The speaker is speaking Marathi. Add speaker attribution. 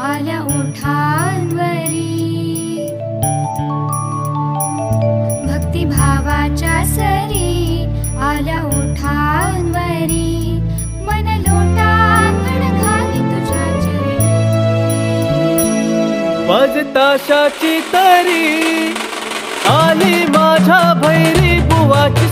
Speaker 1: आल्या ओठांवरी भक्तिभावाच्या सरी, आल्या ओठांवरी मन लोटांगण घाली तुझ्या चरणी।
Speaker 2: वाजताशाची तरी आली माझ्या भैरी बुवाची